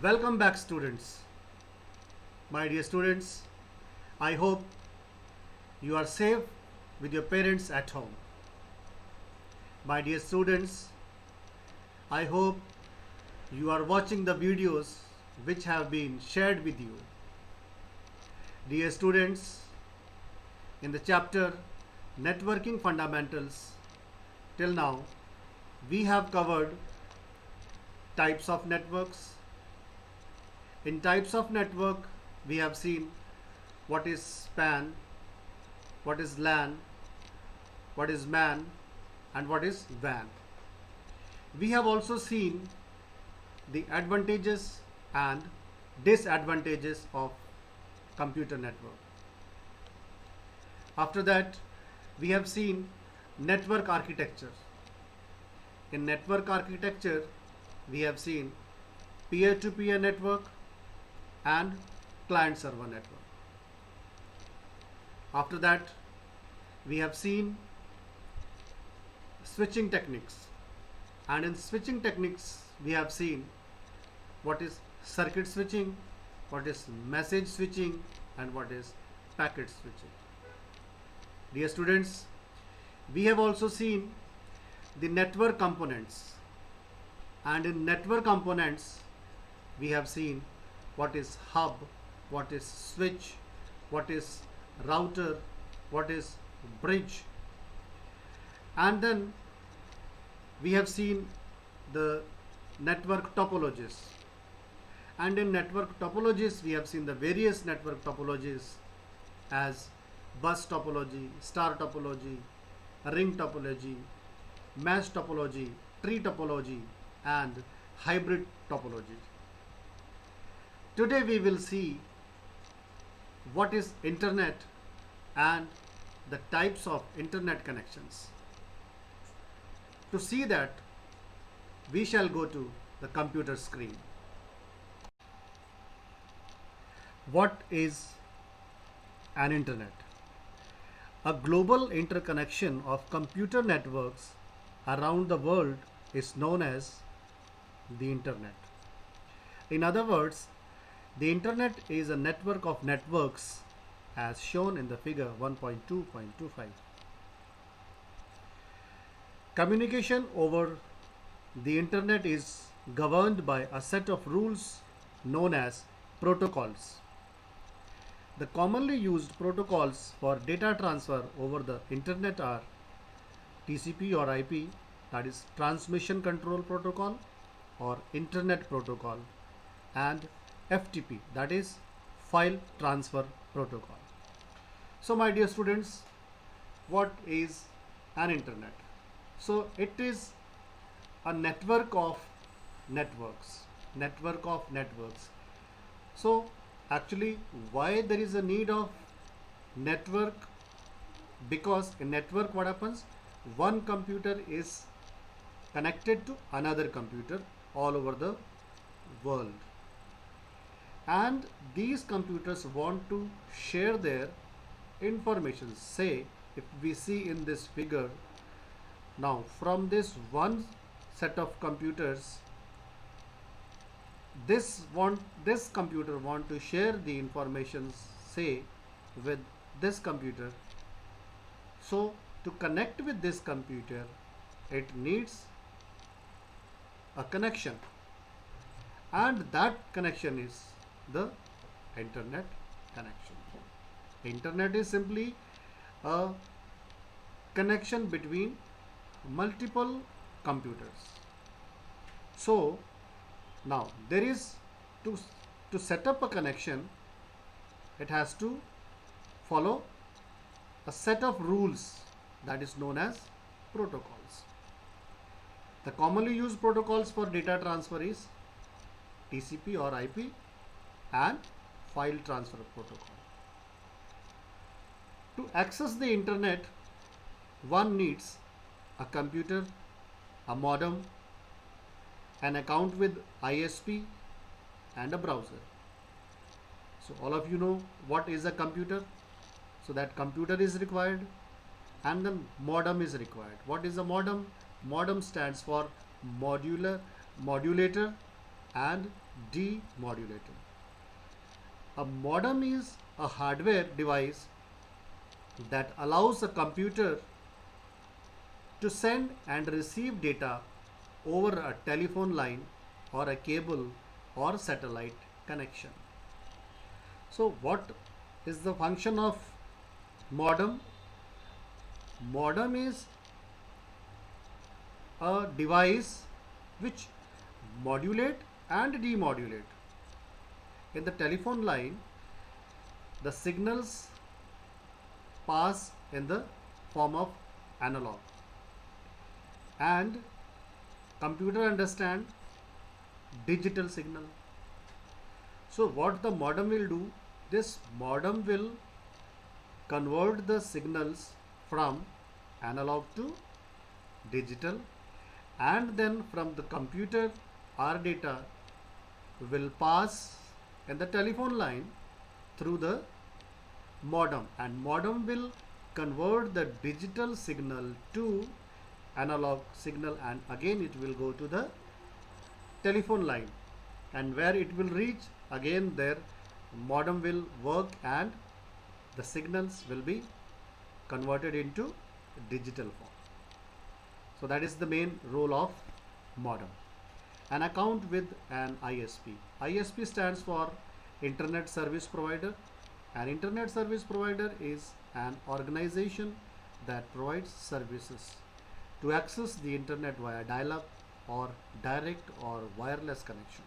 Welcome back, students. My dear students, I hope you are safe with your parents at home. My dear students, I hope you are watching the videos which have been shared with you. Dear students, in the chapter Networking Fundamentals, till now we have covered types of networks. In types of network, we have seen what is SPAN, what is LAN, what is MAN, and what is WAN. We have also seen the advantages and disadvantages of computer network. After that, we have seen network architecture. In network architecture, we have seen peer-to-peer network and client server network. After that, we have seen switching techniques, and in switching techniques we have seen what is circuit switching, what is message switching, and what is packet switching. Dear students, we have also seen the network components, and in network components we have seen what is hub, what is switch, what is router, what is bridge, and then we have seen the network topologies, and in network topologies we have seen the various network topologies as bus topology, star topology, ring topology, mesh topology, tree topology, and hybrid topology. Today we will see what is internet and the types of internet connections. To see that, we shall go to the computer screen. What is an internet? A global interconnection of computer networks around the world is known as the internet. In other words, the internet is a network of networks as shown in the figure 1.2.25. Communication over the internet is governed by a set of rules known as protocols. The commonly used protocols for data transfer over the internet are TCP or IP, that is Transmission Control Protocol, or Internet Protocol, and FTP, that is File Transfer Protocol. So my dear students, what is an internet? So it is a network of networks. So actually, why there is a need of network? Because in network what happens? One computer is connected to another computer all over the world, and these computers want to share their information. Say, if we see in this figure, now from this one set of computers, this computer want to share the information, say, with this computer. So to connect with this computer, it needs a connection, and that connection is the internet connection. Internet is simply a connection between multiple computers. So now there is to set up a connection, it has to follow a set of rules that is known as protocols. The commonly used protocols for data transfer is TCP or IP and file transfer protocol. To access the internet, one needs a computer, a modem, an account with ISP, and a browser. So all of you know what is a computer. So that computer is required, and then modem is required. What is a modem? Modem stands for modulator and demodulated. A modem is a hardware device that allows a computer to send and receive data over a telephone line or a cable or satellite connection. So what is the function of modem? Modem is a device which modulate and demodulate. In the telephone line, the signals pass in the form of analog, and computer understand digital signal. So what the modem will do, this modem will convert the signals from analog to digital, and then from the computer our data will pass in the telephone line through the modem, and modem will convert the digital signal to analog signal, and again it will go to the telephone line, and where it will reach, again their modem will work and the signals will be converted into digital form. So that is the main role of modem. An account with an ISP. ISP stands for Internet Service Provider. An Internet Service Provider is an organization that provides services to access the internet via dial-up or direct or wireless connection.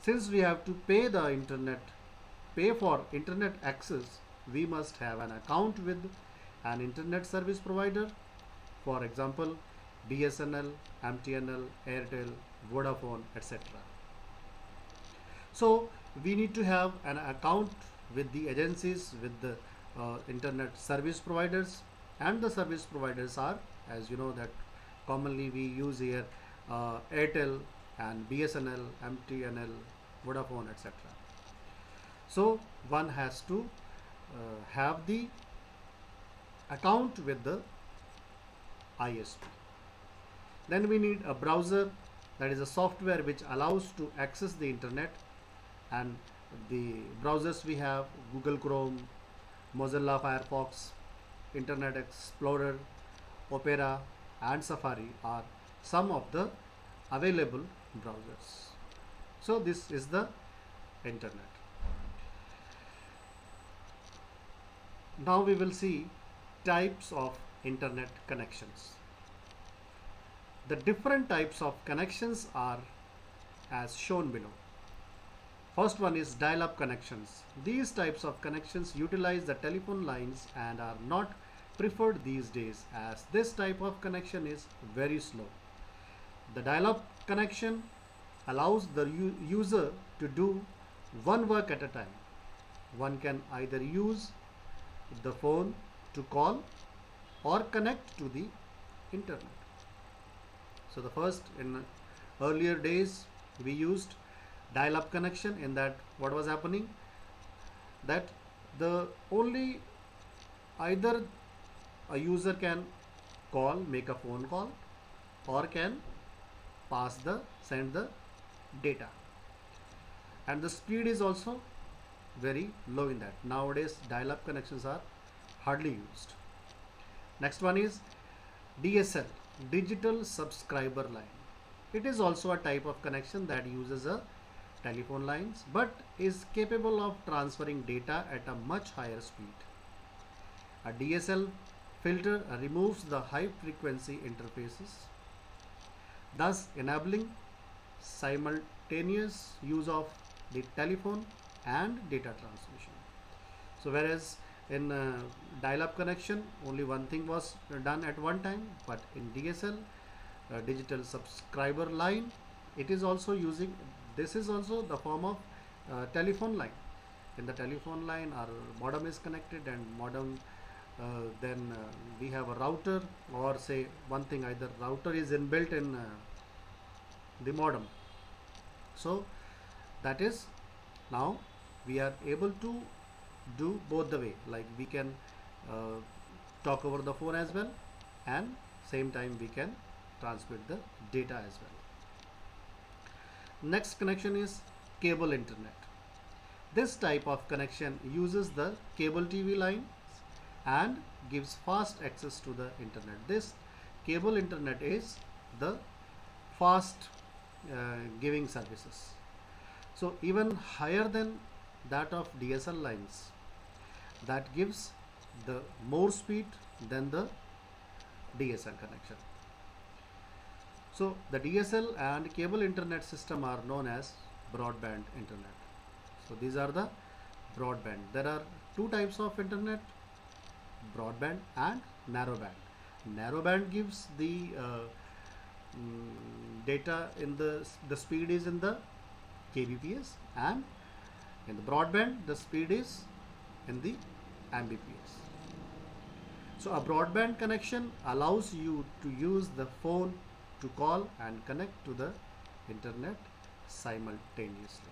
Since we have to pay for internet access, we must have an account with an internet service provider. For example, BSNL, MTNL, Airtel, Vodafone, etc. So we need to have an account with the agencies, with the internet service providers, and the service providers are, as you know, that commonly we use here Airtel and BSNL, MTNL, Vodafone, etc. So one has to have the account with the ISP. Then we need a browser, that is a software which allows to access the internet, and the browsers we have Google Chrome, Mozilla Firefox, Internet Explorer, Opera and Safari are some of the available browsers. So this is the internet. Now we will see types of internet connections. The different types of connections are as shown below. First one is dial-up connections. These types of connections utilize the telephone lines and are not preferred these days, as this type of connection is very slow. The dial-up connection allows the user to do one work at a time. One can either use the phone to call or connect to the internet. So the first, in earlier days we used dial-up connection. In that, what was happening, that the only either a user can call, make a phone call, or can send the data, and the speed is also very low in that. Nowadays dial-up connections are hardly used. Next one is DSL, digital subscriber line. It is also a type of connection that uses a telephone lines but is capable of transferring data at a much higher speed. A DSL filter removes the high frequency interfaces, thus enabling simultaneous use of the telephone and data transmission. So whereas in dial-up connection only one thing was done at one time, but in DSL, digital subscriber line, it is also using, this is also the form of telephone line. In the telephone line our modem is connected, and modem then we have a router, or say one thing, either router is inbuilt in the modem. So that is, now we are able to do both the way, like we can talk over the phone as well, and same time we can transmit the data as well. Next connection is cable internet. This type of connection uses the cable TV line and gives fast access to the internet. This cable internet is the fast giving services. So even higher than that of DSL lines, that gives the more speed than the DSL connection. So the DSL and cable internet system are known as broadband internet. So these are the broadband. There are two types of internet, broadband and narrowband. Narrowband gives the data in the speed is in the kbps, and in the broadband the speed is in the mbps. So a broadband connection allows you to use the phone to call and connect to the internet simultaneously.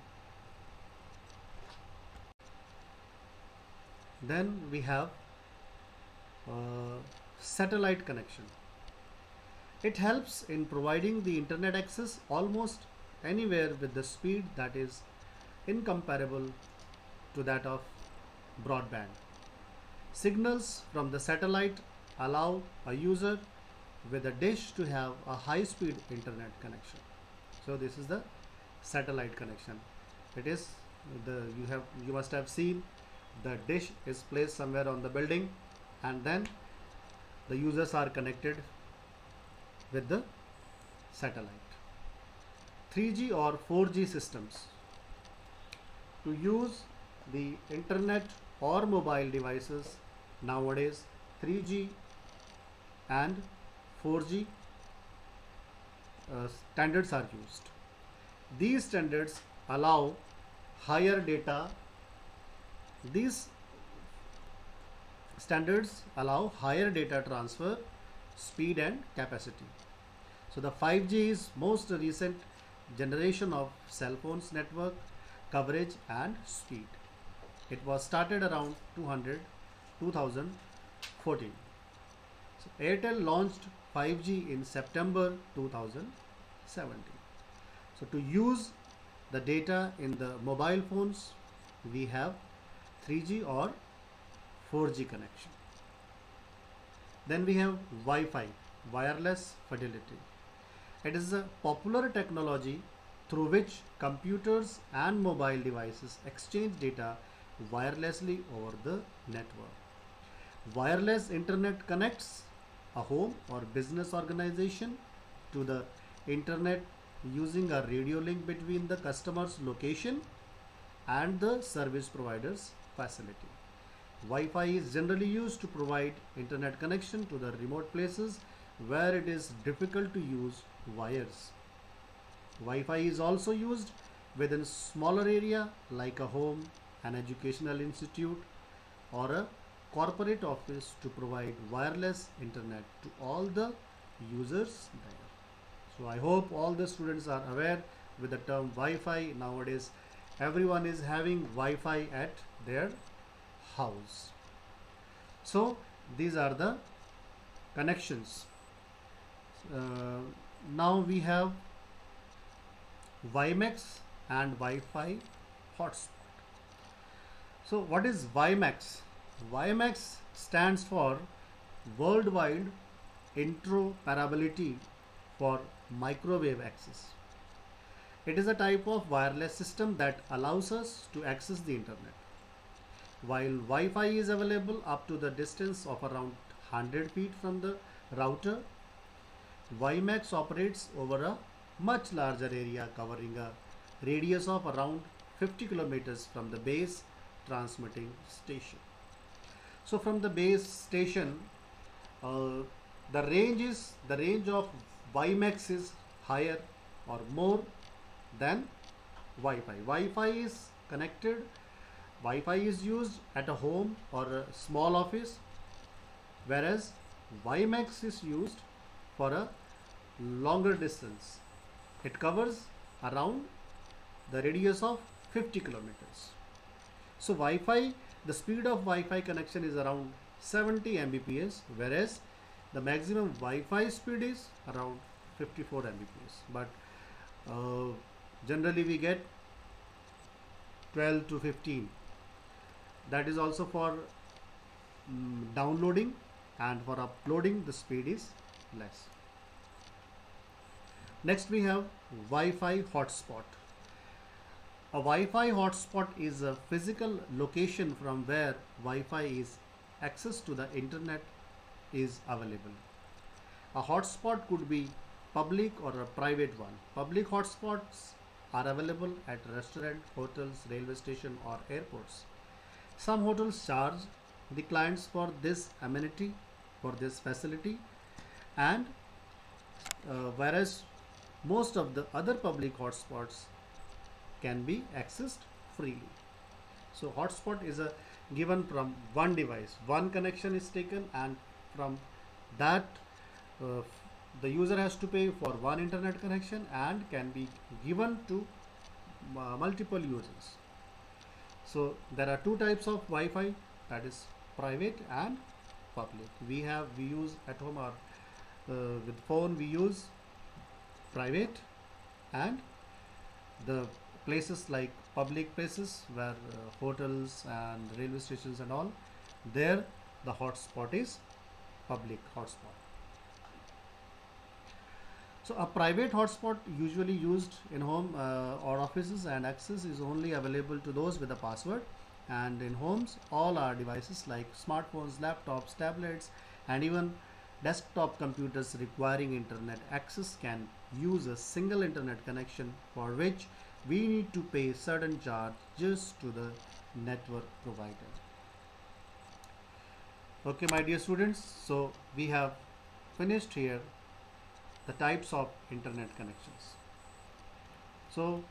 Then we have satellite connection. It helps in providing the internet access almost anywhere with the speed that is incomparable to that of broadband. Signals from the satellite allow a user with a dish to have a high speed internet connection. So this is the satellite connection. It is you must have seen the dish is placed somewhere on the building, and then the users are connected with the satellite. 3G or 4G systems. To use the internet or mobile devices nowadays, 3G and 4G standards are used. These standards allow higher data. These standards allow higher data transfer speed and capacity. So the 5G is most recent generation of cell phones network coverage and speed. It was started around 2014. So Airtel launched 5G in September 2017. So to use the data in the mobile phones, we have 3G or 4G connection. Then we have Wi-Fi, wireless fidelity. It is a popular technology through which computers and mobile devices exchange data wirelessly over the network. Wireless internet connects a home or business organization to the internet using a radio link between the customer's location and the service provider's facility. Wi-Fi is generally used to provide internet connection to the remote places where it is difficult to use wires. Wi-Fi is also used within smaller area like a home, an educational institute, or a corporate office to provide wireless internet to all the users there. So I hope all the students are aware with the term Wi-Fi. Nowadays everyone is having Wi-Fi at their house. So these are the connections. Now we have WiMAX and Wi-Fi hotspot. So what is WiMAX? WiMAX stands for Worldwide Interoperability for Microwave Access. It is a type of wireless system that allows us to access the internet. While Wi-Fi is available up to the distance of around 100 feet from the router, WiMAX operates over a much larger area covering a radius of around 50 kilometers from the base transmitting station. So from the base station, the range of WiMAX is higher or more than Wi-Fi. Wi-Fi is used at a home or a small office, whereas WiMAX is used for a longer distance. It covers around the radius of 50 kilometers. So Wi-Fi, the speed of Wi-Fi connection is around 70 Mbps, whereas the maximum Wi-Fi speed is around 54 Mbps. But Generally we get 12 to 15. That is also for downloading, and for uploading the speed is less. Next we have Wi-Fi hotspot. A Wi-Fi hotspot is a physical location from where Wi-Fi is access to the internet is available. A hotspot could be public or a private one. Public hotspots are available at restaurant, hotels, railway station or airports. Some hotels charge the clients for this amenity, for this facility, and whereas most of the other public hotspots can be accessed freely. So hotspot is a given from one device, one connection is taken, and from that the user has to pay for one internet connection and can be given to multiple users. So there are two types of Wi-Fi, that is private and public. We use at home or with phone we use private, and the places like public places where hotels and railway stations and all, there the hotspot is public hotspot. So a private hotspot usually used in home or offices, and access is only available to those with a password. And in homes, all our devices like smartphones, laptops, tablets, and even desktop computers requiring internet access can use a single internet connection, for which we need to pay certain charges to the network provider. Okay, my dear students, so we have finished here the types of internet connections. So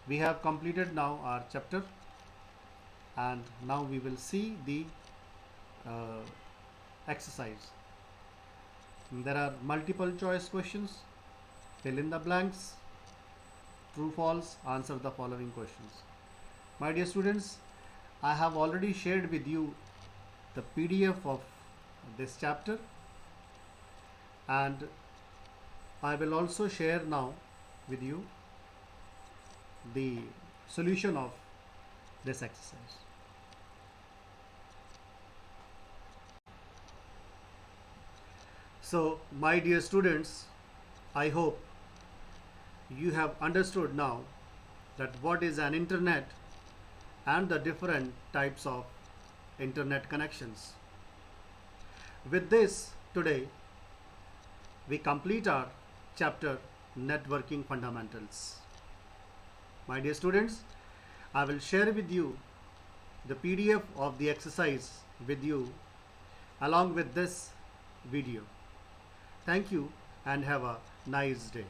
we have completed now our chapter, and now we will see the exercise. There are multiple choice questions. Fill in the blanks. True, false, answer the following questions. My dear students, I have already shared with you the PDF of this chapter, and I will also share now with you the solution of this exercise. So, my dear students, I hope you have understood now that what is an internet and the different types of internet connections. With this, today we complete our chapter Networking Fundamentals. My dear students, I will share with you the PDF of the exercise with you along with this video. Thank you and have a nice day.